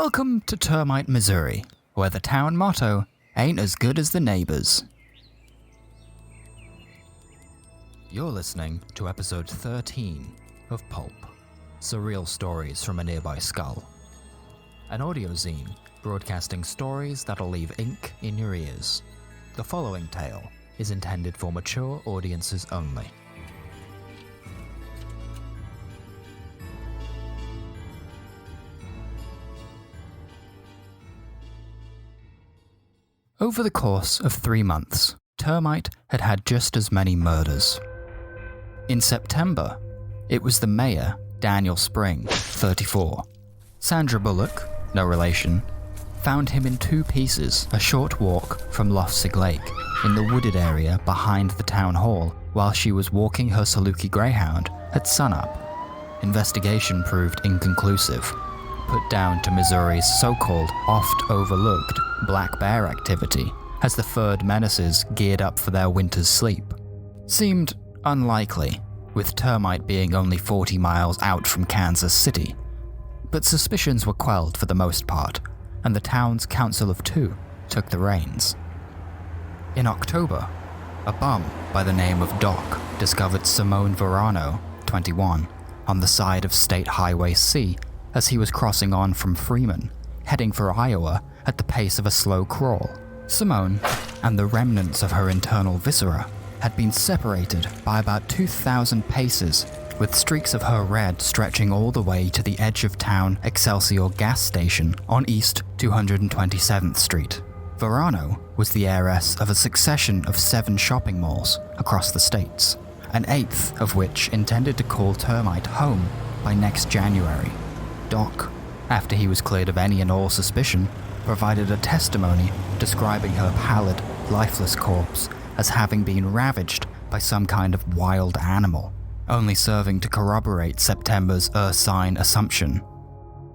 Welcome to Termite, Missouri, where the town motto ain't as good as the neighbors. You're listening to episode 13 of Pulp, Surreal Stories from a Nearby Skull. An audio zine broadcasting stories that'll leave ink in your ears. The following tale is intended for mature audiences only. Over the course of 3 months, Termite had had just as many murders. In September, it was the mayor, Daniel Spring, 34. Sandra Bullock, no relation, found him in 2 pieces a short walk from Lofsig Lake, in the wooded area behind the town hall, while she was walking her Saluki Greyhound at sunup. Investigation proved inconclusive, put down to Missouri's so-called oft-overlooked black bear activity as the furred menaces geared up for their winter's sleep. Seemed unlikely, with Termite being only 40 miles out from Kansas City. But suspicions were quelled for the most part, and the town's Council of 2 took the reins. In October, a bum by the name of Doc discovered Simone Verano, 21, on the side of State Highway C as he was crossing on from Freeman, heading for Iowa at the pace of a slow crawl. Simone, and the remnants of her internal viscera, had been separated by about 2,000 paces, with streaks of her red stretching all the way to the edge of town Excelsior gas station on East 227th Street. Verano was the heiress of a succession of 7 shopping malls across the states, an 8th of which intended to call Termite home by next January. Doc, after he was cleared of any and all suspicion, provided a testimony describing her pallid, lifeless corpse as having been ravaged by some kind of wild animal, only serving to corroborate September's ursine assumption.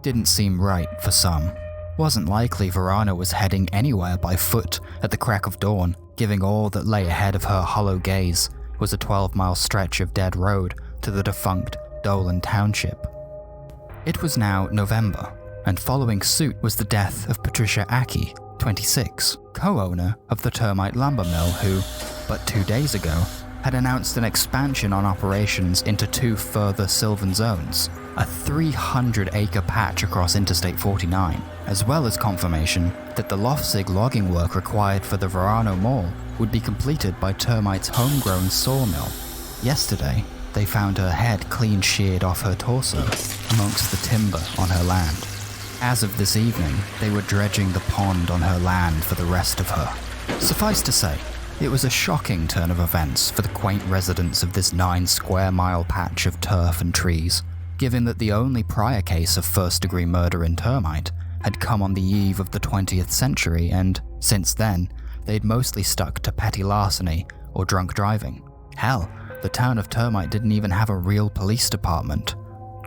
Didn't seem right for some. Wasn't likely Verano was heading anywhere by foot at the crack of dawn, giving all that lay ahead of her hollow gaze was a 12-mile stretch of dead road to the defunct Dolan Township. It was now November, and following suit was the death of Patricia Aki, 26, co-owner of the Termite lumber mill who, but 2 days ago, had announced an expansion on operations into 2 further Sylvan zones, a 300-acre patch across Interstate 49, as well as confirmation that the Lofsig logging work required for the Verano Mall would be completed by Termite's homegrown sawmill. Yesterday, they found her head clean sheared off her torso amongst the timber on her land. As of this evening, they were dredging the pond on her land for the rest of her. Suffice to say, it was a shocking turn of events for the quaint residents of this 9-square-mile patch of turf and trees, given that the only prior case of first-degree murder in Termite had come on the eve of the 20th century, and, since then, they'd mostly stuck to petty larceny or drunk driving. Hell, the town of Termite didn't even have a real police department,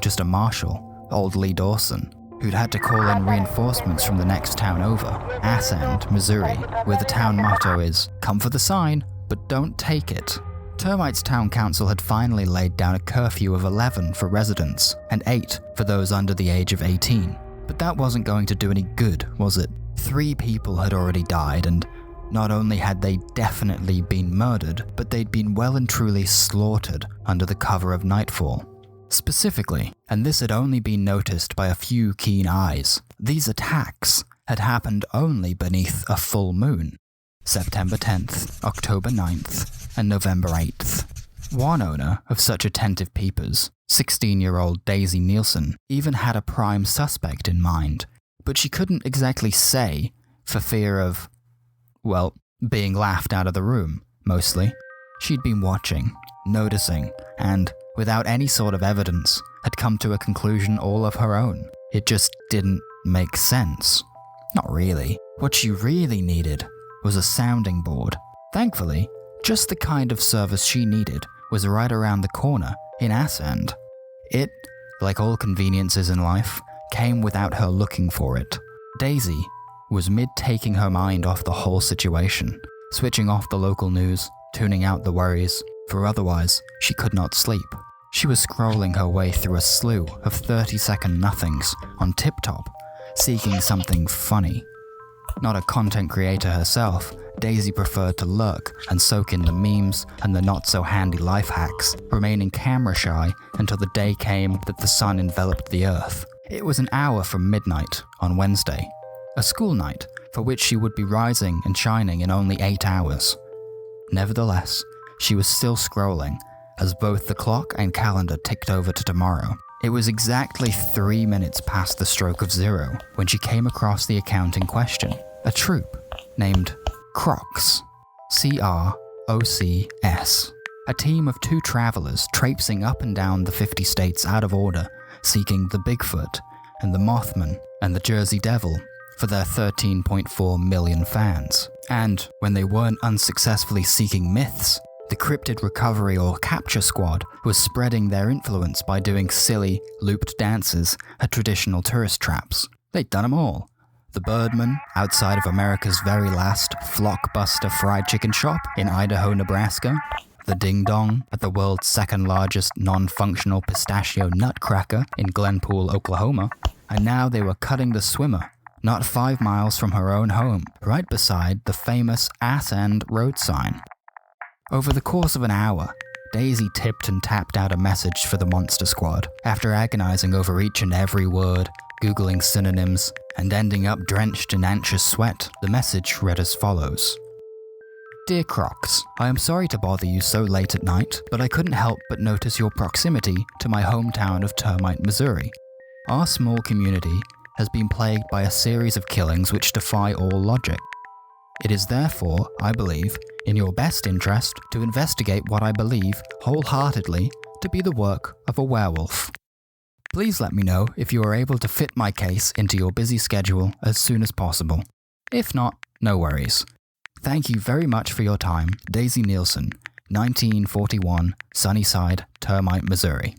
just a marshal, old Lee Dawson, who'd had to call in reinforcements from the next town over, Assend, Missouri, where the town motto is, "Come for the sign, but don't take it." Termite's town council had finally laid down a curfew of 11 for residents, and 8 for those under the age of 18. But that wasn't going to do any good, was it? 3 people had already died, and not only had they definitely been murdered, but they'd been well and truly slaughtered under the cover of nightfall. Specifically, and this had only been noticed by a few keen eyes, these attacks had happened only beneath a full moon. September 10th, October 9th, and November 8th. One owner of such attentive peepers, 16-year-old Daisy Nielson, even had a prime suspect in mind, but she couldn't exactly say for fear of, well, being laughed out of the room, mostly. She'd been watching, noticing, and, without any sort of evidence, had come to a conclusion all of her own. It just didn't make sense. Not really. What she really needed was a sounding board. Thankfully, just the kind of service she needed was right around the corner in Assend. It, like all conveniences in life, came without her looking for it. Daisy was mid-taking her mind off the whole situation, switching off the local news, tuning out the worries, for otherwise she could not sleep. She was scrolling her way through a slew of 30-second nothings on TipTop, seeking something funny. Not a content creator herself, Daisy preferred to lurk and soak in the memes and the not-so-handy life hacks, remaining camera-shy until the day came that the sun enveloped the earth. It was an hour from midnight on Wednesday, a school night for which she would be rising and shining in only 8 hours. Nevertheless, she was still scrolling as both the clock and calendar ticked over to tomorrow. It was exactly 3 minutes past the stroke of 0 when she came across the account in question, a troupe named Crocs, C-R-O-C-S, a team of 2 travelers traipsing up and down the 50 states out of order, seeking the Bigfoot and the Mothman and the Jersey Devil for their 13.4 million fans. And when they weren't unsuccessfully seeking myths, the Cryptid Recovery or Capture Squad was spreading their influence by doing silly, looped dances at traditional tourist traps. They'd done them all. The Birdman, outside of America's very last Flockbuster fried chicken shop in Idaho, Nebraska. The Ding Dong at the world's second largest non-functional pistachio nutcracker in Glenpool, Oklahoma. And now they were cutting the swimmer, not 5 miles from her own home, right beside the famous Ass End road sign. Over the course of an hour, Daisy tipped and tapped out a message for the Monster Squad. After agonizing over each and every word, Googling synonyms, and ending up drenched in anxious sweat, the message read as follows. Dear Crocs, I am sorry to bother you so late at night, but I couldn't help but notice your proximity to my hometown of Termite, Missouri. Our small community has been plagued by a series of killings which defy all logic. It is therefore, I believe, in your best interest to investigate what I believe, wholeheartedly, to be the work of a werewolf. Please let me know if you are able to fit my case into your busy schedule as soon as possible. If not, no worries. Thank you very much for your time, Daisy Nielson, 1941, Sunnyside, Termite, Missouri.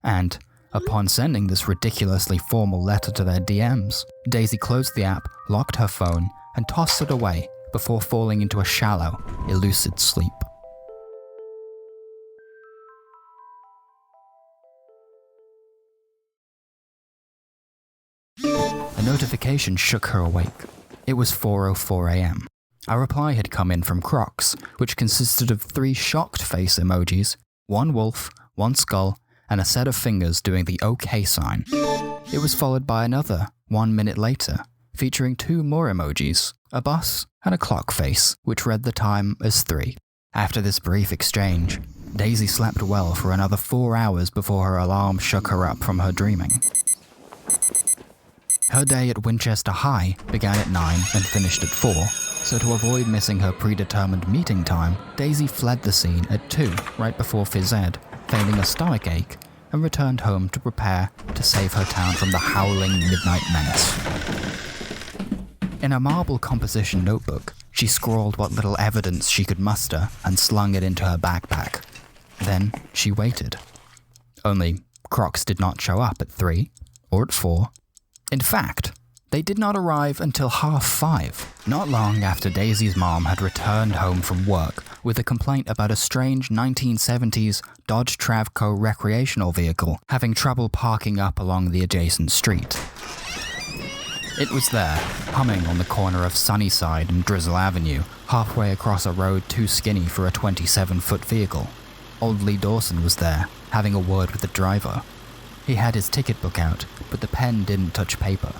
And, upon sending this ridiculously formal letter to their DMs, Daisy closed the app, locked her phone, and tossed it away before falling into a shallow, elusive sleep. A notification shook her awake. It was 4:04 a.m. A reply had come in from Crocs, which consisted of 3 shocked face emojis, 1 wolf, 1 skull, and a set of fingers doing the OK sign. It was followed by another, 1 minute later, featuring 2 more emojis, a bus and a clock face, which read the time as 3. After this brief exchange, Daisy slept well for another 4 hours before her alarm shook her up from her dreaming. Her day at Winchester High began at 9 and finished at 4, so to avoid missing her predetermined meeting time, Daisy fled the scene at 2 right before phys ed, feigning a stomachache, and returned home to prepare to save her town from the howling midnight menace. In a marble composition notebook, she scrawled what little evidence she could muster and slung it into her backpack. Then she waited. Only Crocs did not show up at 3 or at 4. In fact, they did not arrive until 5:30, not long after Daisy's mom had returned home from work with a complaint about a strange 1970s Dodge Travco recreational vehicle having trouble parking up along the adjacent street. It was there, humming on the corner of Sunnyside and Drizzle Avenue, halfway across a road too skinny for a 27-foot vehicle. Old Lee Dawson was there, having a word with the driver. He had his ticket book out, but the pen didn't touch paper.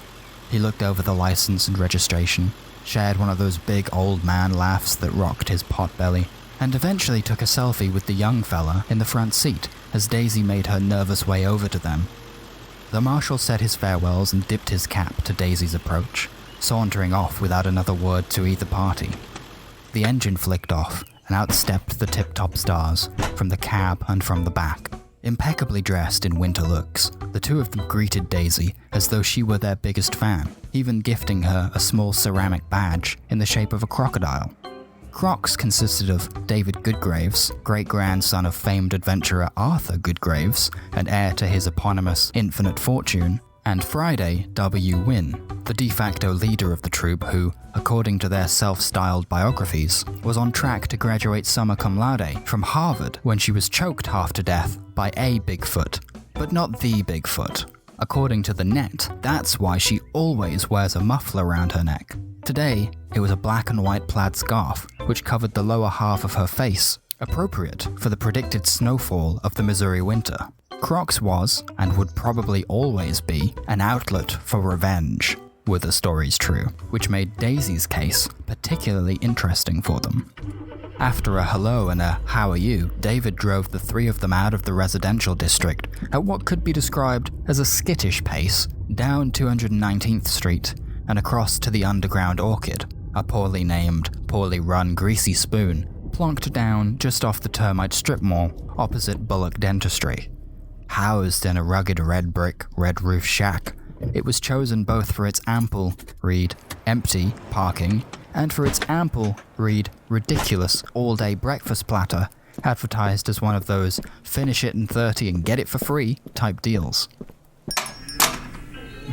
He looked over the license and registration, shared one of those big old man laughs that rocked his potbelly, and eventually took a selfie with the young fella in the front seat as Daisy made her nervous way over to them. The marshal said his farewells and dipped his cap to Daisy's approach, sauntering off without another word to either party. The engine flicked off, and out stepped the tip-top stars, from the cab and from the back. Impeccably dressed in winter looks, the 2 of them greeted Daisy as though she were their biggest fan, even gifting her a small ceramic badge in the shape of a crocodile. Crocs consisted of David Goodgraves, great-grandson of famed adventurer Arthur Goodgraves, and heir to his eponymous infinite fortune, and Friday W. Wynne, the de facto leader of the troupe who, according to their self-styled biographies, was on track to graduate summa cum laude from Harvard when she was choked half to death by a Bigfoot, but not the Bigfoot. According to the net, that's why she always wears a muffler around her neck. Today, it was a black and white plaid scarf, which covered the lower half of her face, appropriate for the predicted snowfall of the Missouri winter. Crocs was, and would probably always be, an outlet for revenge, were the stories true, which made Daisy's case particularly interesting for them. After a hello and a how are you, David drove the three of them out of the residential district at what could be described as a skittish pace, down 219th Street and across to the underground Orchid, a poorly named, poorly run greasy spoon, plonked down just off the Termite strip mall opposite Bullock Dentistry. Housed in a rugged red brick, red roof shack, it was chosen both for its ample, read, empty parking, and for its ample, read, ridiculous all-day breakfast platter, advertised as one of those finish it in 30 and get it for free type deals.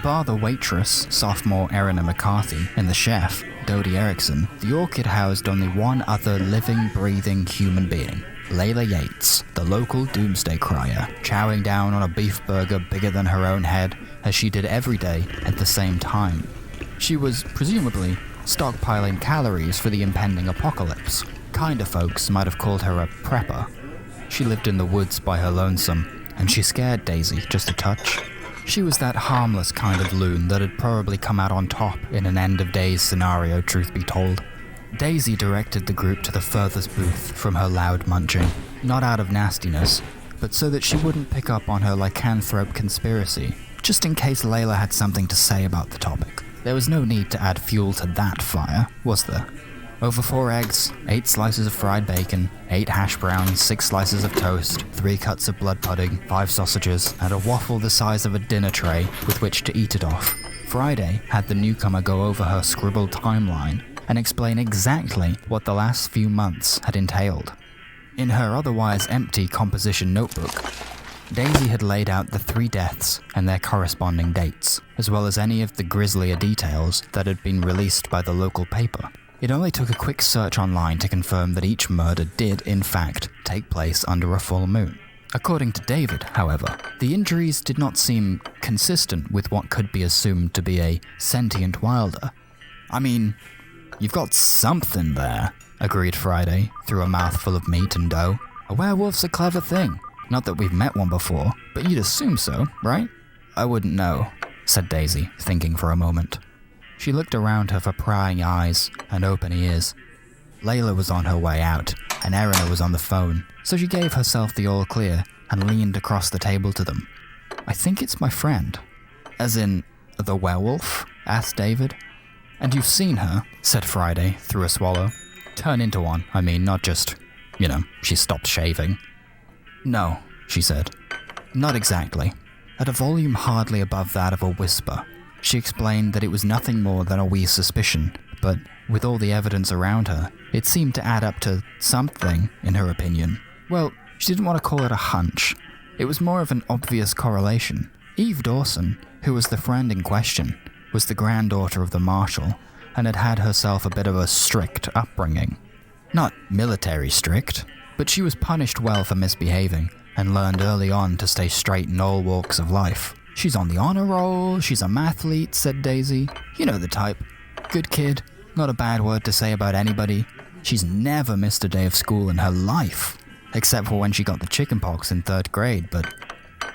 Bar the waitress, sophomore Erina McCarthy, and the chef, Dodie Erickson, the Orchid housed only one other living, breathing human being, Layla Yates, the local doomsday crier, chowing down on a beef burger bigger than her own head, as she did every day at the same time. She was, presumably, stockpiling calories for the impending apocalypse. Kinder folks might have called her a prepper. She lived in the woods by her lonesome, and she scared Daisy just a touch. She was that harmless kind of loon that had probably come out on top in an end-of-days scenario, truth be told. Daisy directed the group to the furthest booth from her loud munching, not out of nastiness, but so that she wouldn't pick up on her lycanthrope conspiracy, just in case Layla had something to say about the topic. There was no need to add fuel to that fire, was there? Over 4 eggs, 8 slices of fried bacon, 8 hash browns, 6 slices of toast, 3 cuts of blood pudding, 5 sausages, and a waffle the size of a dinner tray with which to eat it off. Friday had the newcomer go over her scribbled timeline and explain exactly what the last few months had entailed. In her otherwise empty composition notebook, Daisy had laid out the 3 deaths and their corresponding dates, as well as any of the grislier details that had been released by the local paper. It only took a quick search online to confirm that each murder did, in fact, take place under a full moon. According to David, however, the injuries did not seem consistent with what could be assumed to be a sentient wilder. I mean, you've got something there, agreed Friday, through a mouthful of meat and dough. A werewolf's a clever thing. Not that we've met one before, but you'd assume so, right? I wouldn't know, said Daisy, thinking for a moment. She looked around her for prying eyes and open ears. Layla was on her way out, and Erina was on the phone, so she gave herself the all clear and leaned across the table to them. I think it's my friend. As in, the werewolf? Asked David. And you've seen her, said Friday through a swallow. Turn into one, I mean, not just, she stopped shaving. No, she said. Not exactly. At a volume hardly above that of a whisper, she explained that it was nothing more than a wee suspicion, but with all the evidence around her, it seemed to add up to something, in her opinion. Well, she didn't want to call it a hunch. It was more of an obvious correlation. Eve Dawson, who was the friend in question, was the granddaughter of the marshal, and had had herself a bit of a strict upbringing. Not military strict, but she was punished well for misbehaving, and learned early on to stay straight in all walks of life. She's on the honor roll, she's a mathlete, said Daisy. You know the type. Good kid, not a bad word to say about anybody. She's never missed a day of school in her life, except for when she got the chickenpox in 3rd grade, but,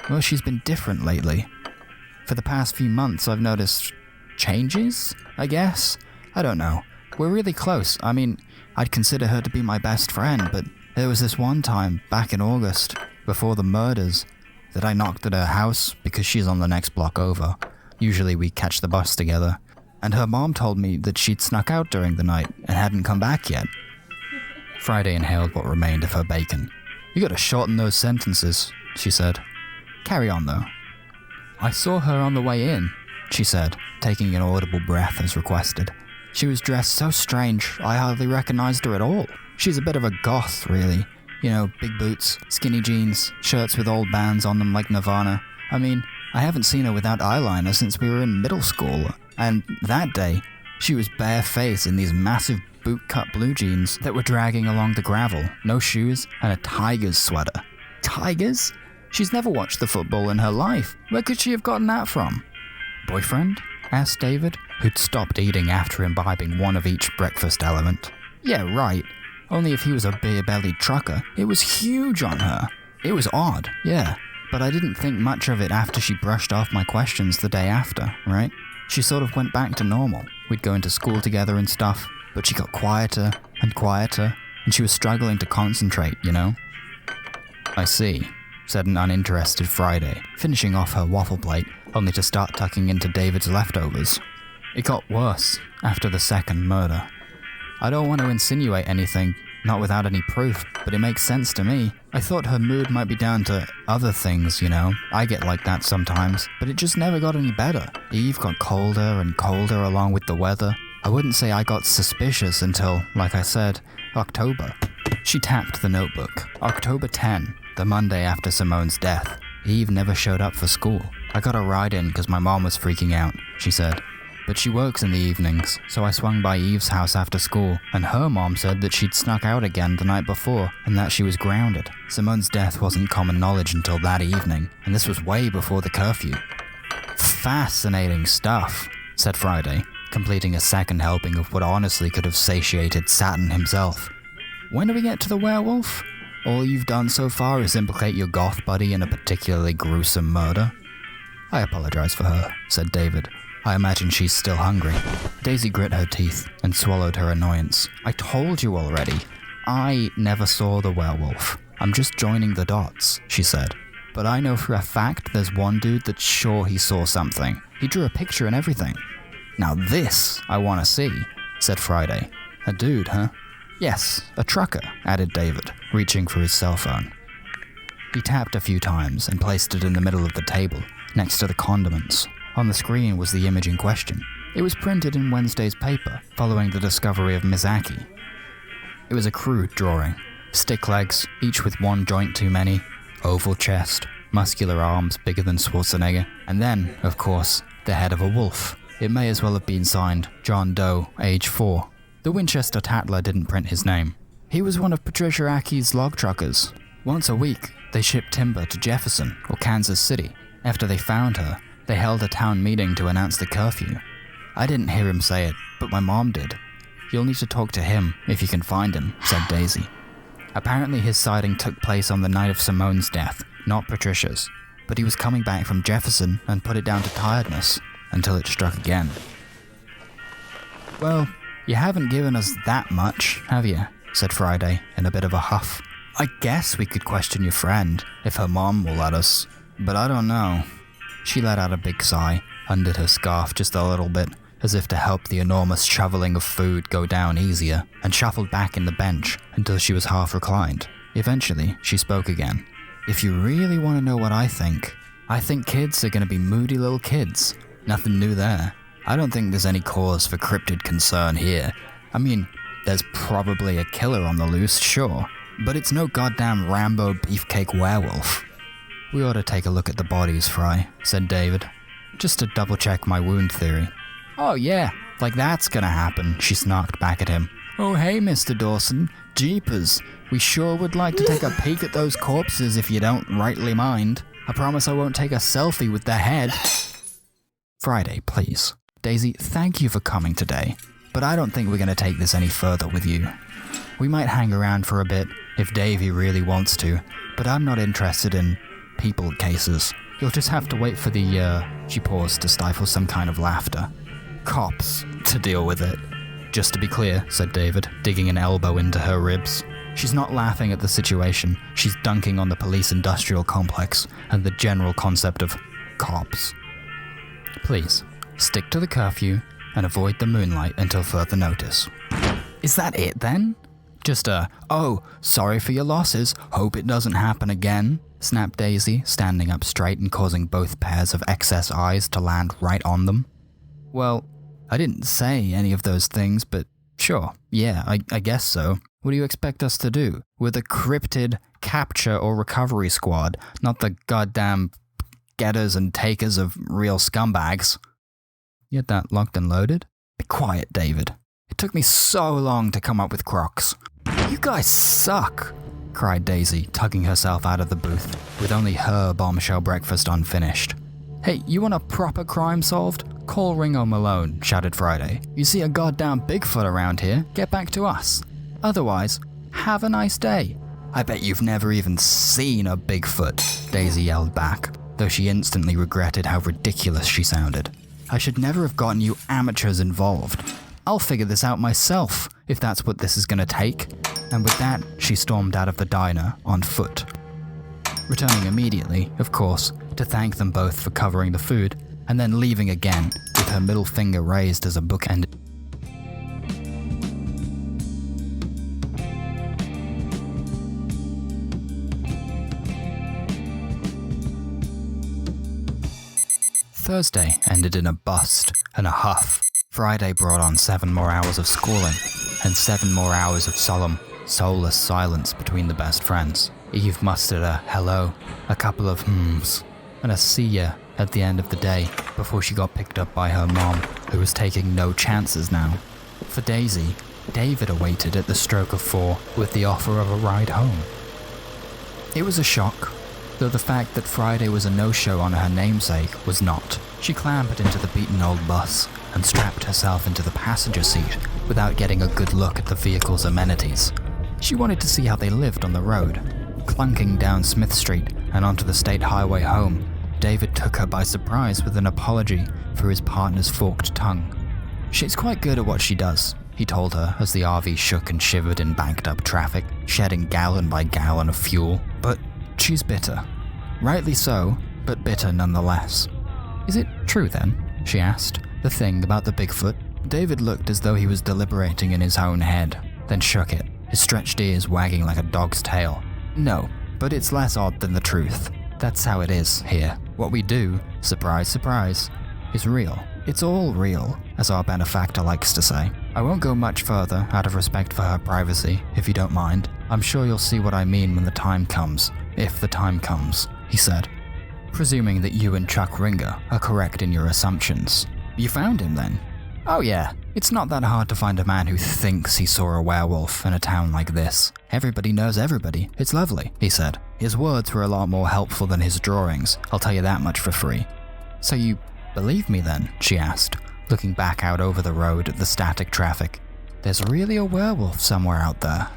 well, she's been different lately. For the past few months, I've noticed changes, I guess? I don't know. We're really close. I mean, I'd consider her to be my best friend, but there was this one time, back in August, before the murders, that I knocked at her house because she's on the next block over. Usually we catch the bus together. And her mom told me that she'd snuck out during the night and hadn't come back yet. Friday inhaled what remained of her bacon. You gotta shorten those sentences, she said. Carry on, though. I saw her on the way in, she said, taking an audible breath as requested. She was dressed so strange, I hardly recognized her at all. She's a bit of a goth, really. Big boots, skinny jeans, shirts with old bands on them like Nirvana. I mean, I haven't seen her without eyeliner since we were in middle school. And that day, she was bare-faced in these massive boot-cut blue jeans that were dragging along the gravel, no shoes, and a tiger's sweater. Tigers? She's never watched the football in her life. Where could she have gotten that from? Boyfriend? Asked David, who'd stopped eating after imbibing one of each breakfast element. Yeah, right. Only if he was a beer-bellied trucker, it was huge on her. It was odd, yeah. But I didn't think much of it after she brushed off my questions the day after, right? She sort of went back to normal. We'd go into school together and stuff, but she got quieter and quieter, and she was struggling to concentrate, you know? I see, said an uninterested Friday, finishing off her waffle plate, only to start tucking into David's leftovers. It got worse after the second murder. I don't want to insinuate anything, not without any proof, but it makes sense to me. I thought her mood might be down to other things, you know? I get like that sometimes, but it just never got any better. Eve got colder and colder along with the weather. I wouldn't say I got suspicious until, like I said, October. She tapped the notebook. October 10, the Monday after Simone's death. Eve never showed up for school. I got a ride in because my mom was freaking out, she said. But she works in the evenings, so I swung by Eve's house after school, and her mom said that she'd snuck out again the night before, and that she was grounded. Simone's death wasn't common knowledge until that evening, and this was way before the curfew. Fascinating stuff, said Friday, completing a second helping of what honestly could have satiated Saturn himself. When do we get to the werewolf? All you've done so far is implicate your goth buddy in a particularly gruesome murder. I apologize for her, said David. I imagine she's still hungry. Daisy grit her teeth and swallowed her annoyance. I told you already. I never saw the werewolf. I'm just joining the dots, she said. But I know for a fact there's one dude that's sure he saw something. He drew a picture and everything. Now this I want to see, said Friday. A dude, huh? Yes, a trucker, added David, reaching for his cell phone. He tapped a few times and placed it in the middle of the table, next to the condiments. On the screen was the image in question. It was printed in Wednesday's paper, following the discovery of Mizaki. It was a crude drawing. Stick legs, each with one joint too many, oval chest, muscular arms bigger than Schwarzenegger, and then, of course, the head of a wolf. It may as well have been signed John Doe, age 4. The Winchester Tatler didn't print his name. He was one of Patricia Aki's log truckers. Once a week, they shipped timber to Jefferson or Kansas City. After they found her, they held a town meeting to announce the curfew. I didn't hear him say it, but my mom did. You'll need to talk to him if you can find him, said Daisy. Apparently his sighting took place on the night of Simone's death, not Patricia's. But he was coming back from Jefferson and put it down to tiredness, until it struck again. Well, you haven't given us that much, have you? Said Friday in a bit of a huff. I guess we could question your friend, if her mom will let us, but I don't know. She let out a big sigh, undid her scarf just a little bit, as if to help the enormous shoveling of food go down easier, and shuffled back in the bench until she was half reclined. Eventually, she spoke again. If you really want to know what I think kids are going to be moody little kids. Nothing new there. I don't think there's any cause for cryptid concern here. I mean, there's probably a killer on the loose, sure, but it's no goddamn Rambo beefcake werewolf. We ought to take a look at the bodies, Fry, said David, just to double-check my wound theory. Oh yeah, like that's gonna happen, she snarked back at him. Oh hey, Mr. Dawson, jeepers, we sure would like to take a peek at those corpses if you don't rightly mind. I promise I won't take a selfie with their head. Friday, please. Daisy, thank you for coming today, but I don't think we're gonna take this any further with you. We might hang around for a bit, if Davey really wants to, but I'm not interested in people cases. You'll just have to wait for the, she paused to stifle some kind of laughter. Cops to deal with it. Just to be clear, said David, digging an elbow into her ribs. She's not laughing at the situation, she's dunking on the police industrial complex and the general concept of cops. Please, stick to the curfew and avoid the moonlight until further notice. Is that it then? Just oh, sorry for your losses, hope it doesn't happen again, snapped Daisy, standing up straight and causing both pairs of excess eyes to land right on them. Well, I didn't say any of those things, but sure, yeah, I guess so. What do you expect us to do? We're the cryptid capture or recovery squad, not the goddamn getters and takers of real scumbags. You had that locked and loaded? Be quiet, David. It took me so long to come up with Crocs. You guys suck. cried Daisy, tugging herself out of the booth, with only her bombshell breakfast unfinished. Hey, you want a proper crime solved? Call Ringo Malone, shouted Friday. You see a goddamn Bigfoot around here, get back to us. Otherwise, have a nice day. I bet you've never even seen a Bigfoot, Daisy yelled back, though she instantly regretted how ridiculous she sounded. I should never have gotten you amateurs involved. I'll figure this out myself, if that's what this is gonna take. And with that, she stormed out of the diner on foot. Returning immediately, of course, to thank them both for covering the food, and then leaving again with her middle finger raised as a bookend. Thursday ended in a bust and a huff. Friday brought on 7 more hours of schooling, and 7 more hours of solemn, soulless silence between the best friends. Eve mustered a hello, a couple of hmms, and a see ya at the end of the day before she got picked up by her mom, who was taking no chances now. For Daisy, David awaited at the stroke of 4 with the offer of a ride home. It was a shock, though the fact that Friday was a no-show on her namesake was not. She clambered into the beaten old bus and strapped herself into the passenger seat without getting a good look at the vehicle's amenities. She wanted to see how they lived on the road. Clunking down Smith Street and onto the state highway home, David took her by surprise with an apology for his partner's forked tongue. She's quite good at what she does, he told her as the RV shook and shivered in banked-up traffic, shedding gallon by gallon of fuel. But she's bitter. Rightly so, but bitter nonetheless. Is it true then, she asked, the thing about the Bigfoot? David looked as though he was deliberating in his own head, then shook it, his stretched ears wagging like a dog's tail. No, but it's less odd than the truth. That's how it is here. What we do, surprise, surprise, is real. It's all real, as our benefactor likes to say. I won't go much further out of respect for her privacy, if you don't mind. I'm sure you'll see what I mean when the time comes. If the time comes, he said. Presuming that you and Chuck Ringer are correct in your assumptions. You found him then? Oh yeah, it's not that hard to find a man who thinks he saw a werewolf in a town like this. Everybody knows everybody. It's lovely, he said. His words were a lot more helpful than his drawings, I'll tell you that much for free. So you believe me then? She asked, looking back out over the road at the static traffic. There's really a werewolf somewhere out there.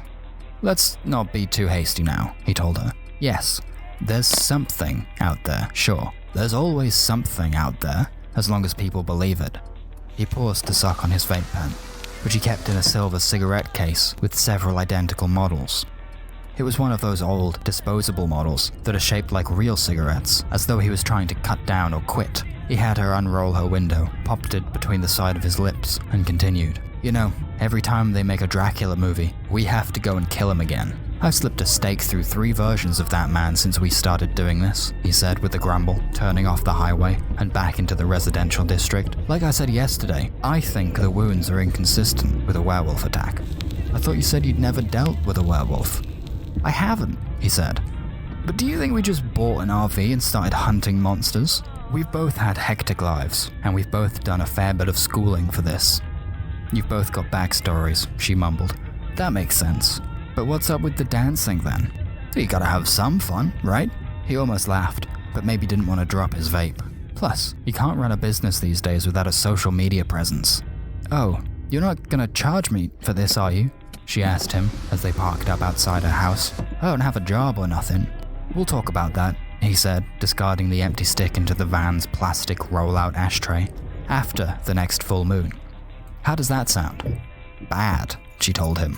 Let's not be too hasty now, he told her. Yes, there's something out there, sure. There's always something out there, as long as people believe it. He paused to suck on his vape pen, which he kept in a silver cigarette case with several identical models. It was one of those old, disposable models that are shaped like real cigarettes, as though he was trying to cut down or quit. He had her unroll her window, popped it between the side of his lips, and continued. You know, every time they make a Dracula movie, we have to go and kill him again. I've slipped a stake through 3 versions of that man since we started doing this, he said with a grumble, turning off the highway and back into the residential district. Like I said yesterday, I think the wounds are inconsistent with a werewolf attack. I thought you said you'd never dealt with a werewolf. I haven't, he said. But do you think we just bought an RV and started hunting monsters? We've both had hectic lives, and we've both done a fair bit of schooling for this. You've both got backstories, she mumbled. That makes sense. But what's up with the dancing then? You gotta have some fun, right? He almost laughed, but maybe didn't want to drop his vape. Plus, you can't run a business these days without a social media presence. Oh, you're not gonna charge me for this, are you? She asked him as they parked up outside her house. I don't have a job or nothing. We'll talk about that, he said, discarding the empty stick into the van's plastic rollout ashtray. After the next full moon. How does that sound? Bad, she told him.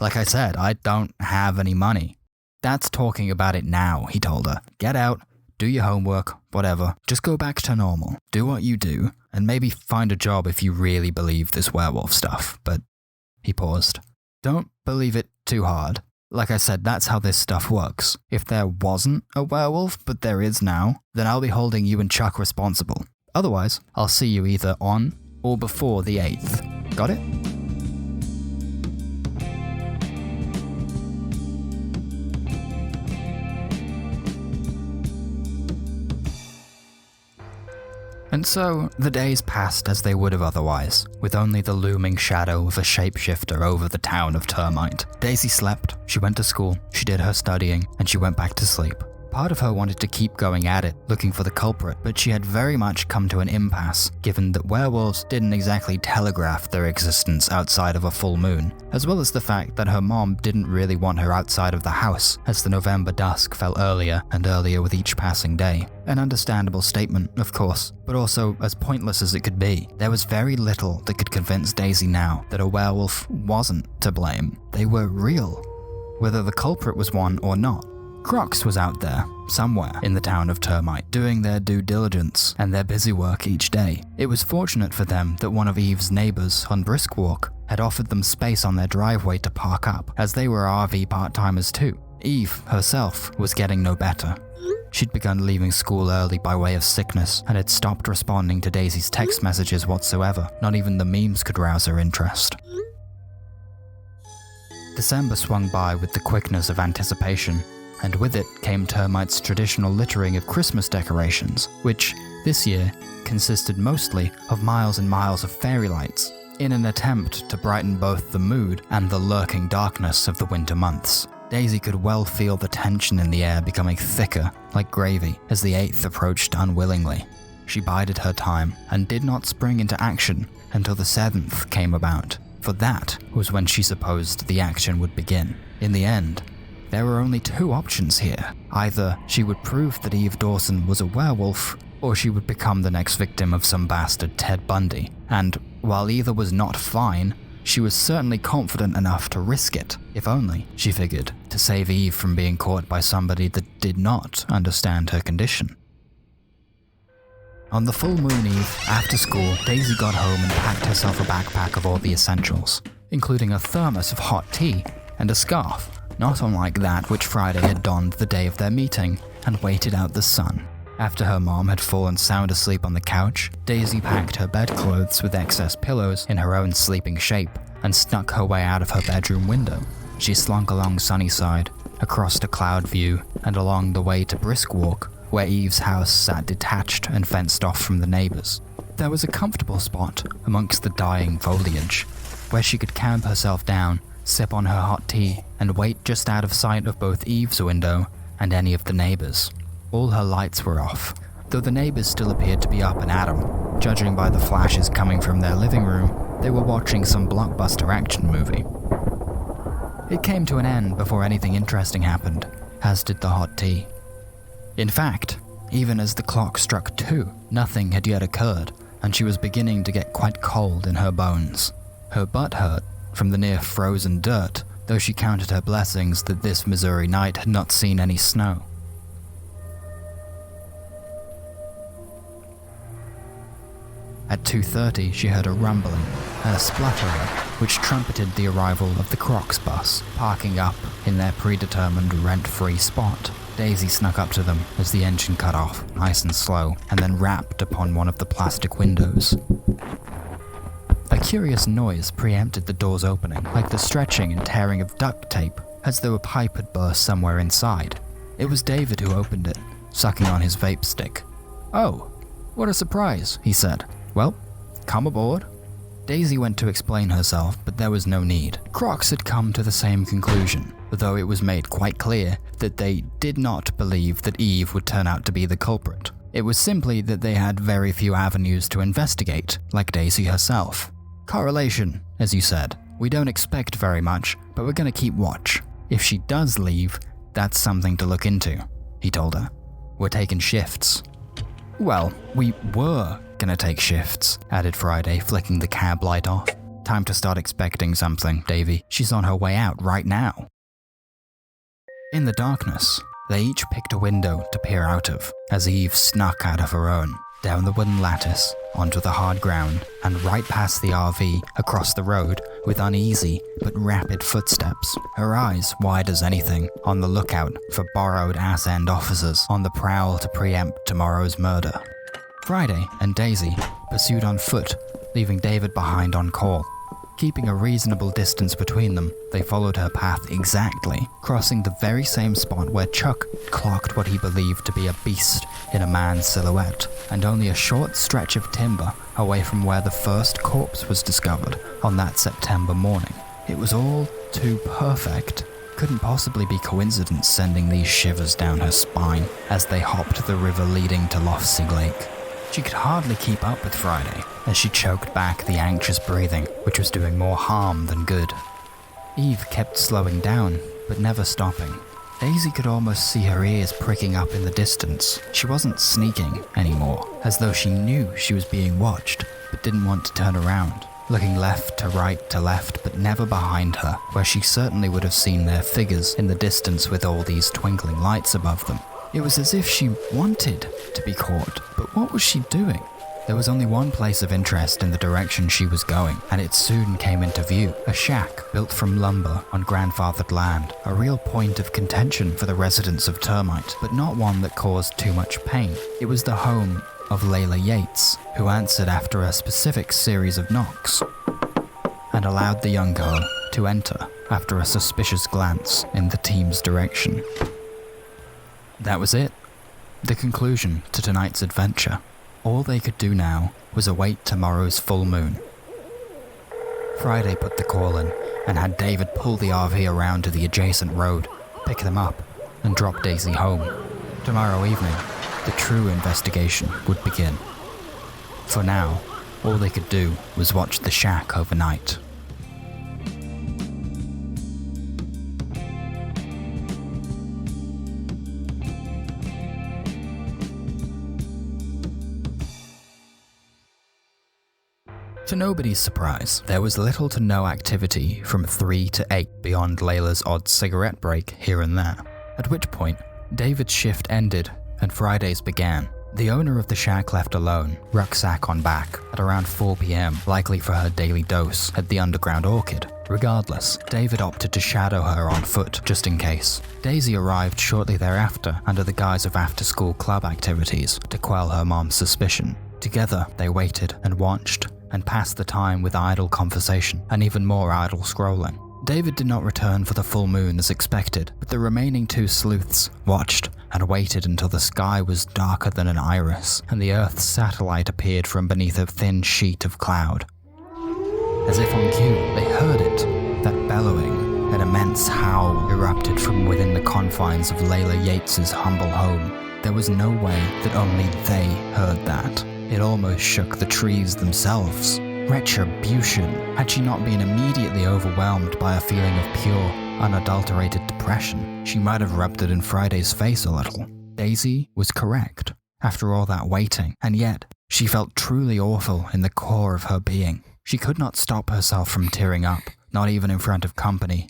Like I said, I don't have any money. That's talking about it now, he told her. Get out, do your homework, whatever. Just go back to normal. Do what you do, and maybe find a job if you really believe this werewolf stuff. But he paused. Don't believe it too hard. Like I said, that's how this stuff works. If there wasn't a werewolf, but there is now, then I'll be holding you and Chuck responsible. Otherwise, I'll see you either on or before the 8th. Got it? And so, the days passed as they would have otherwise, with only the looming shadow of a shapeshifter over the town of Termite. Daisy slept, She went to school, she did her studying, and she went back to sleep. Part of her wanted to keep going at it, looking for the culprit, but she had very much come to an impasse, given that werewolves didn't exactly telegraph their existence outside of a full moon, as well as the fact that her mom didn't really want her outside of the house, as the November dusk fell earlier and earlier with each passing day. An understandable statement, of course, but also as pointless as it could be. There was very little that could convince Daisy now that a werewolf wasn't to blame. They were real, whether the culprit was one or not. Crocs was out there, somewhere in the town of Termite, doing their due diligence and their busy work each day. It was fortunate for them that one of Eve's neighbors on Brisk Walk had offered them space on their driveway to park up, as they were RV part-timers too. Eve, herself, was getting no better. She'd begun leaving school early by way of sickness and had stopped responding to Daisy's text messages whatsoever. Not even the memes could rouse her interest. December swung by with the quickness of anticipation, and with it came Termite's traditional littering of Christmas decorations, which, this year, consisted mostly of miles and miles of fairy lights, in an attempt to brighten both the mood and the lurking darkness of the winter months. Daisy could well feel the tension in the air becoming thicker, like gravy, as the 8th approached unwillingly. She bided her time and did not spring into action until the 7th came about, for that was when she supposed the action would begin. In the end, there were only 2 options here. Either she would prove that Eve Dawson was a werewolf, or she would become the next victim of some bastard Ted Bundy. And while either was not fine, she was certainly confident enough to risk it, if only, she figured, to save Eve from being caught by somebody that did not understand her condition. On the full moon eve, after school, Daisy got home and packed herself a backpack of all the essentials, including a thermos of hot tea and a scarf, not unlike that which Friday had donned the day of their meeting, and waited out the sun. After her mom had fallen sound asleep on the couch, Daisy packed her bedclothes with excess pillows in her own sleeping shape and snuck her way out of her bedroom window. She slunk along Sunnyside, across to Cloud View, and along the way to Brisk Walk, where Eve's house sat detached and fenced off from the neighbors. There was a comfortable spot amongst the dying foliage, where she could camp herself down, sip on her hot tea, and wait just out of sight of both Eve's window and any of the neighbors. All her lights were off, though the neighbors still appeared to be up and at 'em. Judging by the flashes coming from their living room, they were watching some blockbuster action movie. It came to an end before anything interesting happened, as did the hot tea. In fact, even as the clock struck 2, nothing had yet occurred, and she was beginning to get quite cold in her bones. Her butt hurt from the near frozen dirt, though she counted her blessings that this Missouri night had not seen any snow. At 2:30, she heard a rumbling and a spluttering, which trumpeted the arrival of the Crocs bus, parking up in their predetermined rent-free spot. Daisy snuck up to them as the engine cut off, nice and slow, and then rapped upon one of the plastic windows. A curious noise preempted the door's opening, like the stretching and tearing of duct tape, as though a pipe had burst somewhere inside. It was David who opened it, sucking on his vape stick. "Oh, what a surprise," he said. "Well, come aboard." Daisy went to explain herself, but there was no need. Crocs had come to the same conclusion, though it was made quite clear that they did not believe that Eve would turn out to be the culprit. It was simply that they had very few avenues to investigate, like Daisy herself. "Correlation, as you said. We don't expect very much, but we're gonna keep watch. If she does leave, that's something to look into," he told her. "We're taking shifts." "Well, we were gonna take shifts," added Friday, flicking the cab light off. "Time to start expecting something, Davy. She's on her way out right now." In the darkness, they each picked a window to peer out of, as Eve snuck out of her own, down the wooden lattice, onto the hard ground, and right past the RV, across the road, with uneasy but rapid footsteps, her eyes wide as anything, on the lookout for borrowed ass-end officers on the prowl to preempt tomorrow's murder. Friday and Daisy pursued on foot, leaving David behind on call. Keeping a reasonable distance between them, they followed her path exactly, crossing the very same spot where Chuck clocked what he believed to be a beast in a man's silhouette, and only a short stretch of timber away from where the first corpse was discovered on that September morning. It was all too perfect. couldn't possibly be coincidence sending these shivers down her spine as they hopped the river leading to Loftsig Lake. She could hardly keep up with Friday as she choked back the anxious breathing, which was doing more harm than good. Eve kept slowing down, but never stopping. Daisy could almost see her ears pricking up in the distance. She wasn't sneaking anymore, as though she knew she was being watched, but didn't want to turn around, looking left to right to left, but never behind her, where she certainly would have seen their figures in the distance with all these twinkling lights above them. It was as if she wanted to be caught, but what was she doing? There was only one place of interest in the direction she was going, and it soon came into view. A shack built from lumber on grandfathered land, a real point of contention for the residents of Termite, but not one that caused too much pain. It was the home of Layla Yates, who answered after a specific series of knocks, and allowed the young girl to enter after a suspicious glance in the team's direction. That was it. The conclusion to tonight's adventure. All they could do now was await tomorrow's full moon. Friday put the call in and had David pull the RV around to the adjacent road, pick them up, and drop Daisy home. Tomorrow evening, the true investigation would begin. For now, all they could do was watch the shack overnight. To nobody's surprise, there was little to no activity from 3 to 8 beyond Layla's odd cigarette break here and there, at which point David's shift ended and Friday's began. The owner of the shack left alone, rucksack on back, at around 4 p.m, likely for her daily dose at the Underground Orchid. Regardless, David opted to shadow her on foot just in case. Daisy arrived shortly thereafter under the guise of after-school club activities to quell her mom's suspicion. Together, they waited and watched and passed the time with idle conversation and even more idle scrolling. David did not return for the full moon as expected, but the remaining 2 sleuths watched and waited until the sky was darker than an iris and the Earth's satellite appeared from beneath a thin sheet of cloud. As if on cue, they heard it. That bellowing, an immense howl erupted from within the confines of Layla Yates's humble home. There was no way that only they heard that. It almost shook the trees themselves. Retribution. Had she not been immediately overwhelmed by a feeling of pure, unadulterated depression, she might have rubbed it in Friday's face a little. Daisy was correct, after all that waiting, and yet she felt truly awful in the core of her being. She could not stop herself from tearing up, not even in front of company.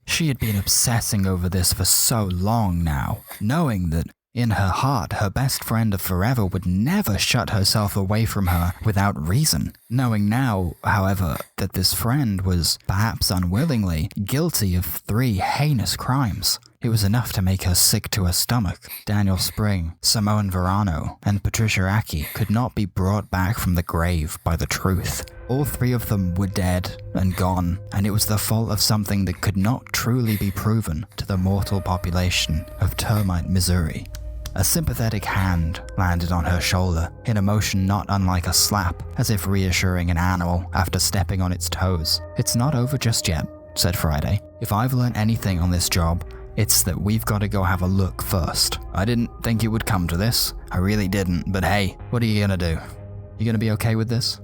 She had been obsessing over this for so long now, knowing that in her heart, her best friend of forever would never shut herself away from her without reason. Knowing now, however, that this friend was, perhaps unwillingly, guilty of 3 heinous crimes. It was enough to make her sick to her stomach. Daniel Spring, Simone Verano, and Patricia Aki could not be brought back from the grave by the truth. All 3 of them were dead and gone, and it was the fault of something that could not truly be proven to the mortal population of Termite, Missouri. A sympathetic hand landed on her shoulder, in a motion not unlike a slap, as if reassuring an animal after stepping on its toes. "It's not over just yet," said Friday. "If I've learned anything on this job, it's that we've got to go have a look first. I didn't think it would come to this. I really didn't, but hey, what are you gonna do? You gonna be okay with this?"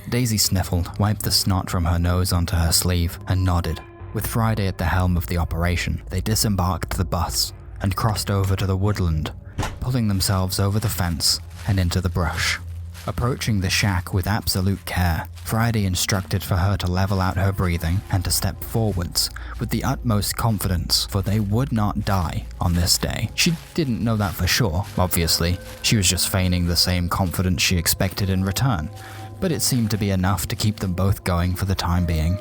Daisy sniffled, wiped the snot from her nose onto her sleeve, and nodded. With Friday at the helm of the operation, they disembarked the bus and crossed over to the woodland, pulling themselves over the fence and into the brush. Approaching the shack with absolute care, Friday instructed for her to level out her breathing and to step forwards with the utmost confidence, for they would not die on this day. She didn't know that for sure, obviously. She was just feigning the same confidence she expected in return, but it seemed to be enough to keep them both going for the time being.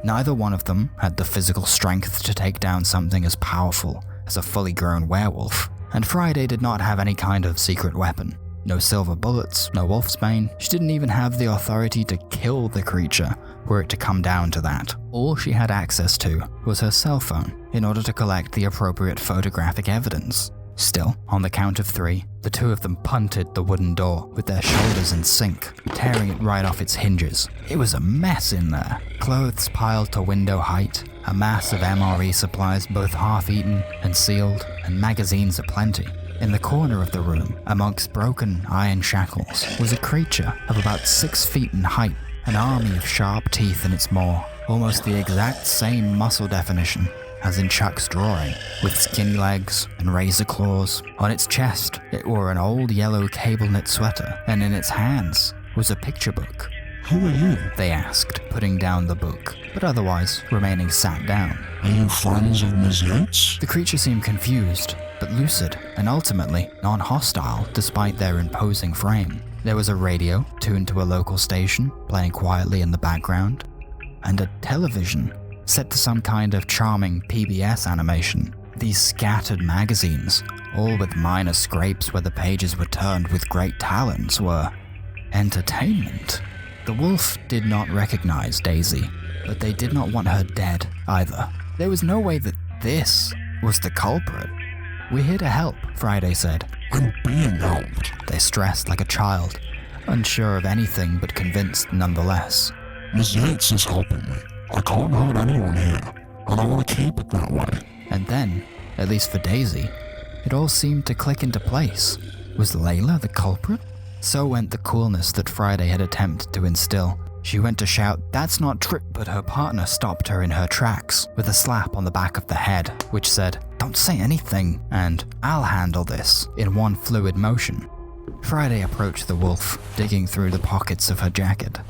Neither one of them had the physical strength to take down something as powerful as a fully grown werewolf, and Friday did not have any kind of secret weapon. No silver bullets, no wolfsbane. She didn't even have the authority to kill the creature, were it to come down to that. All she had access to was her cell phone in order to collect the appropriate photographic evidence. Still, on the count of 3, the 2 of them punted the wooden door with their shoulders in sync, tearing it right off its hinges. It was a mess in there. Clothes piled to window height, a mass of MRE supplies both half-eaten and sealed, and magazines aplenty. In the corner of the room, amongst broken iron shackles, was a creature of about 6 feet in height, an army of sharp teeth in its maw, almost the exact same muscle definition as in Chuck's drawing, with skinny legs and razor claws. On its chest, it wore an old yellow cable-knit sweater, and in its hands was a picture book. "Who are you?" they asked, putting down the book, but otherwise remaining sat down. "Are you friends of Ms. Yates?" The creature seemed confused, but lucid, and ultimately non-hostile despite their imposing frame. There was a radio tuned to a local station, playing quietly in the background, and a television set to some kind of charming PBS animation. These scattered magazines, all with minor scrapes where the pages were turned with great talons, were entertainment. The wolf did not recognize Daisy, but they did not want her dead either. There was no way that this was the culprit. "We're here to help," Friday said. "I'm being helped." They stressed like a child, unsure of anything but convinced nonetheless. "Ms. Yates is helping me. I can't hurt anyone here, and I want to keep it that way." And then, at least for Daisy, it all seemed to click into place. Was Layla the culprit? So went the coolness that Friday had attempted to instill. She went to shout, "That's not true," but her partner stopped her in her tracks with a slap on the back of the head, which said, "Don't say anything," and "I'll handle this," in one fluid motion. Friday approached the wolf, digging through the pockets of her jacket.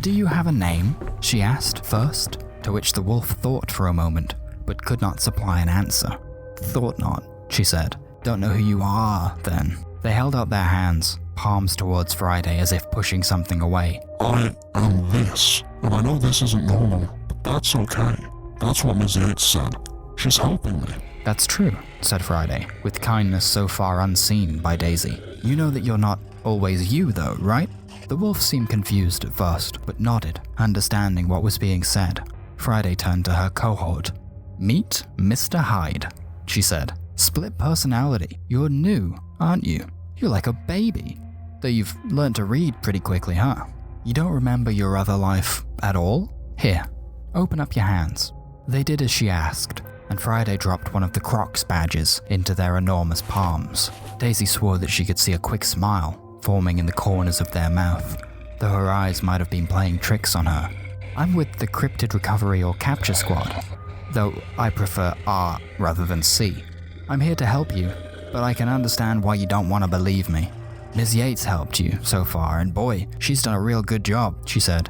"Do you have a name?" she asked first, to which the wolf thought for a moment, but could not supply an answer. "Thought not," she said. "Don't know who you are, then." They held out their hands, palms towards Friday as if pushing something away. "I am this, and I know this isn't normal, but that's okay. That's what Ms. Yates said. She's helping me." "That's true," said Friday, with kindness so far unseen by Daisy. "You know that you're not always you, though, right?" The wolf seemed confused at first, but nodded, understanding what was being said. Friday turned to her cohort. "Meet Mr. Hyde," she said. "Split personality. You're new, aren't you? You're like a baby. Though you've learned to read pretty quickly, huh? You don't remember your other life at all? Here, open up your hands." They did as she asked, and Friday dropped one of the Crocs badges into their enormous palms. Daisy swore that she could see a quick smile forming in the corners of their mouth, though her eyes might have been playing tricks on her. "I'm with the Cryptid Recovery or Capture Squad, though I prefer R rather than C. I'm here to help you, but I can understand why you don't want to believe me. Ms. Yates helped you so far, and boy, she's done a real good job," she said.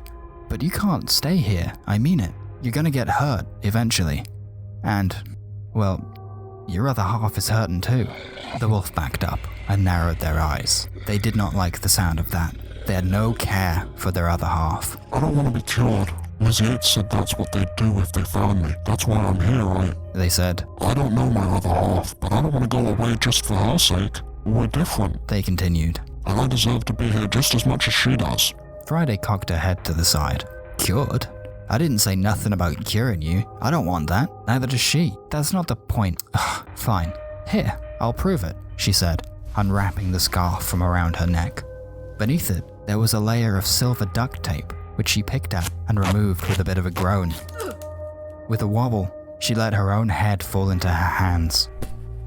"But you can't stay here, I mean it. You're gonna get hurt eventually. And, well, your other half is hurting too." The wolf backed up and narrowed their eyes. They did not like the sound of that. They had no care for their other half. "I don't want to be cured. Ms. Yates said that's what they'd do if they found me. That's why I'm here, They said. I don't know my other half, but I don't want to go away just for her sake. We're different," they continued. "and I deserve to be here just as much as she does." Friday cocked her head to the side. "Cured? I didn't say nothing about curing you. I don't want that. Neither does she. That's not the point." "Ugh, fine. Here, I'll prove it," she said, unwrapping the scarf from around her neck. Beneath it, there was a layer of silver duct tape, which she picked at and removed with a bit of a groan. With a wobble, she let her own head fall into her hands.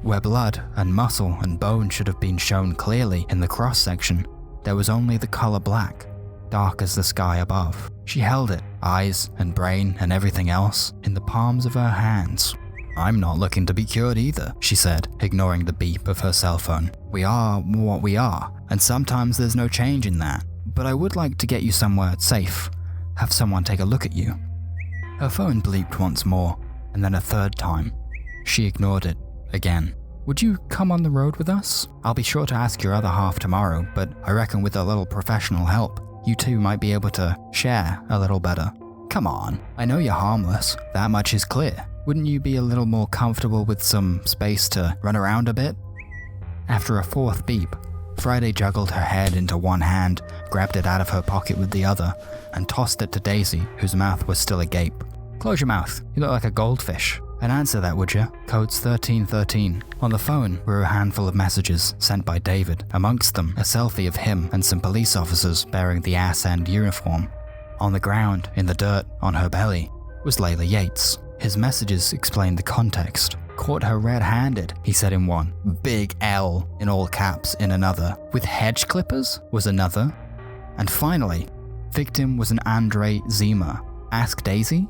Where blood and muscle and bone should have been shown clearly in the cross-section, there was only the color black, dark as the sky above. She held it, eyes and brain and everything else, in the palms of her hands. "I'm not looking to be cured either," she said, ignoring the beep of her cell phone. "We are what we are, and sometimes there's no change in that. But I would like to get you somewhere safe, have someone take a look at you." Her phone bleeped once more, and then a third time. She ignored it again. "Would you come on the road with us? I'll be sure to ask your other half tomorrow, but I reckon with a little professional help, you two might be able to share a little better. Come on, I know you're harmless, that much is clear. Wouldn't you be a little more comfortable with some space to run around a bit?" After a fourth beep, Friday juggled her head into one hand, grabbed it out of her pocket with the other, and tossed it to Daisy, whose mouth was still agape. "Close your mouth, you look like a goldfish. And answer that, would you? Code's 1313. On the phone were a handful of messages sent by David, amongst them a selfie of him and some police officers bearing the ass-end uniform. On the ground, in the dirt, on her belly, was Layla Yates. His messages explained the context. Caught her red-handed, he said in one. Big L in all caps in another. With hedge clippers was another. And finally, victim was an Andre Zima. Ask Daisy?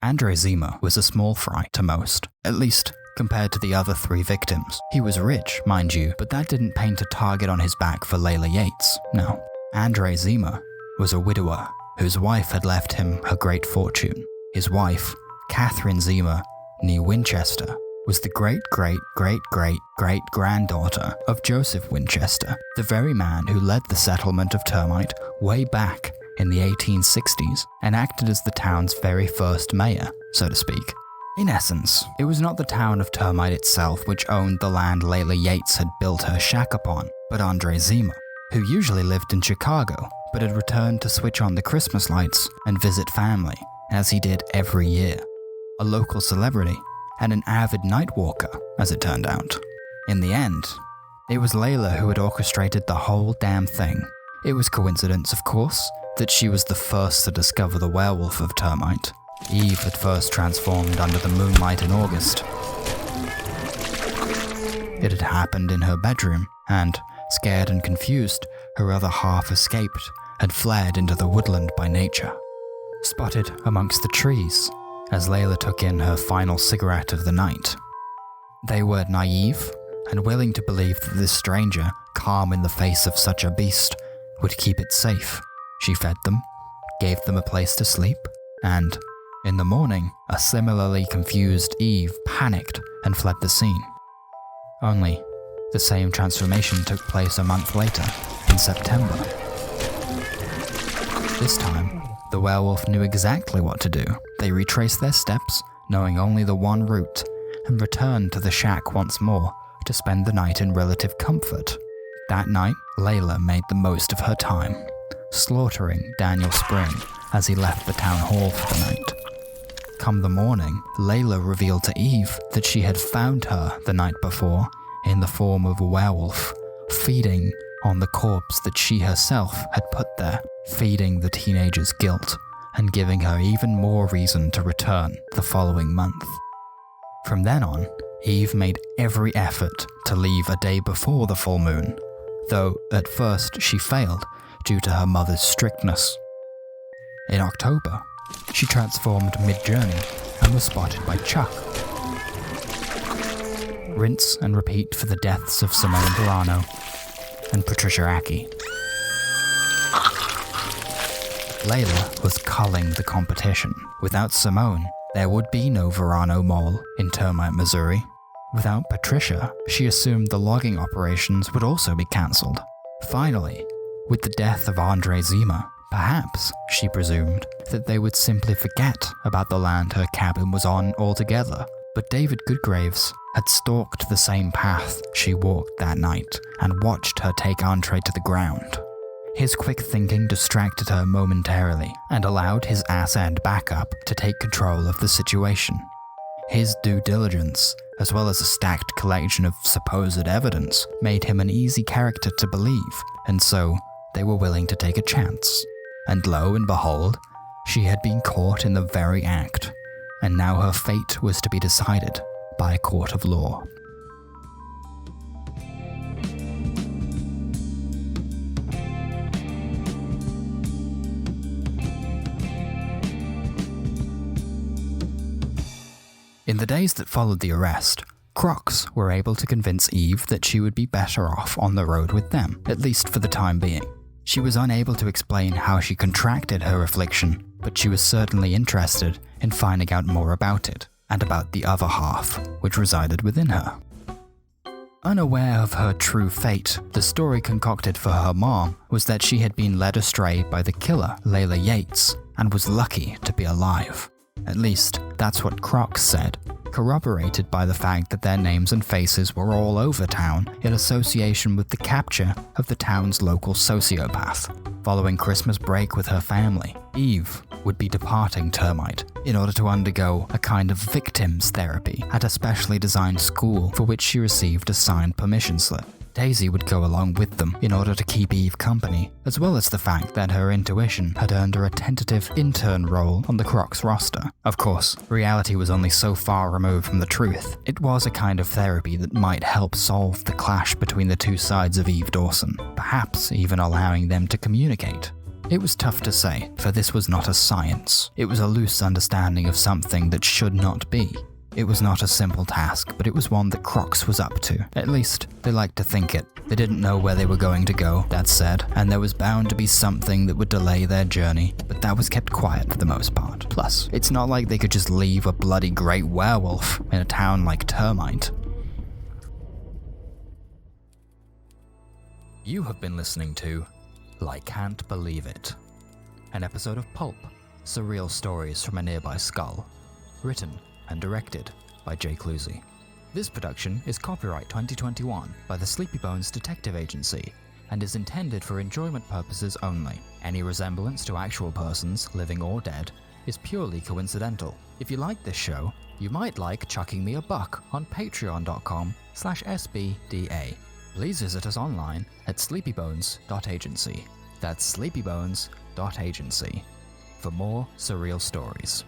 Andre Zima was a small fry to most, at least compared to the other 3 victims. He was rich, mind you, but that didn't paint a target on his back for Layla Yates, no. Andre Zima was a widower whose wife had left him her great fortune. His wife, Catherine Zima, née Winchester, was the great-great-great-great-granddaughter of Joseph Winchester, the very man who led the settlement of Termite way back in the 1860s and acted as the town's very first mayor, so to speak. In essence, it was not the town of Termite itself which owned the land Layla Yates had built her shack upon, but Andre Zima, who usually lived in Chicago, but had returned to switch on the Christmas lights and visit family, as he did every year. A local celebrity and an avid night walker, as it turned out. In the end, it was Layla who had orchestrated the whole damn thing. It was coincidence, of course, that she was the first to discover the werewolf of Termite. Eve had first transformed under the moonlight in August. It had happened in her bedroom, and, scared and confused, her other half escaped and fled into the woodland by nature. Spotted amongst the trees, as Layla took in her final cigarette of the night. They were naive and willing to believe that this stranger, calm in the face of such a beast, would keep it safe. She fed them, gave them a place to sleep, and, in the morning, a similarly confused Eve panicked and fled the scene. Only, the same transformation took place a month later, in September. This time, the werewolf knew exactly what to do. They retraced their steps, knowing only the one route, and returned to the shack once more to spend the night in relative comfort. That night, Layla made the most of her time, slaughtering Daniel Spring as he left the town hall for the night. Come the morning, Layla revealed to Eve that she had found her the night before in the form of a werewolf, feeding on the corpse that she herself had put there, feeding the teenager's guilt and giving her even more reason to return the following month. From then on, Eve made every effort to leave a day before the full moon, though at first she failed due to her mother's strictness. In October, she transformed mid-journey and was spotted by Chuck. Rinse and repeat for the deaths of Simone Verano and Patricia Aki. Layla was culling the competition. Without Simone, there would be no Verano Mall in Termite, Missouri. Without Patricia, she assumed the logging operations would also be cancelled. Finally, with the death of Andre Zima, perhaps, she presumed, that they would simply forget about the land her cabin was on altogether. But David Goodgraves had stalked the same path she walked that night and watched her take Andre to the ground. His quick thinking distracted her momentarily and allowed his ass-end backup to take control of the situation. His due diligence, as well as a stacked collection of supposed evidence, made him an easy character to believe, and so they were willing to take a chance. And lo and behold, she had been caught in the very act, and now her fate was to be decided by a court of law. In the days that followed the arrest, Crocs were able to convince Eve that she would be better off on the road with them, at least for the time being. She was unable to explain how she contracted her affliction, but she was certainly interested in finding out more about it, and about the other half, which resided within her. Unaware of her true fate, the story concocted for her mom was that she had been led astray by the killer, Layla Yates, and was lucky to be alive. At least, that's what Crocs said, corroborated by the fact that their names and faces were all over town in association with the capture of the town's local sociopath. Following Christmas break with her family, Eve would be departing Termite in order to undergo a kind of victims therapy at a specially designed school for which she received a signed permission slip. Daisy would go along with them in order to keep Eve company, as well as the fact that her intuition had earned her a tentative intern role on the Crocs roster. Of course, reality was only so far removed from the truth. It was a kind of therapy that might help solve the clash between the two sides of Eve Dawson, perhaps even allowing them to communicate. It was tough to say, for this was not a science. It was a loose understanding of something that should not be. It was not a simple task, but it was one that Crocs was up to. At least, they liked to think it. They didn't know where they were going to go, Dad said, and there was bound to be something that would delay their journey, but that was kept quiet for the most part. Plus, it's not like they could just leave a bloody great werewolf in a town like Termite. You have been listening to Lycan'T Believe It, an episode of Pulp, Surreal Stories from a Nearby Skull, written and directed by Jay Clusie. This production is copyright 2021 by the Sleepybones Detective Agency and is intended for enjoyment purposes only. Any resemblance to actual persons, living or dead, is purely coincidental. If you like this show, you might like chucking me a buck on patreon.com/sbda. Please visit us online at sleepybones.agency. That's sleepybones.agency for more surreal stories.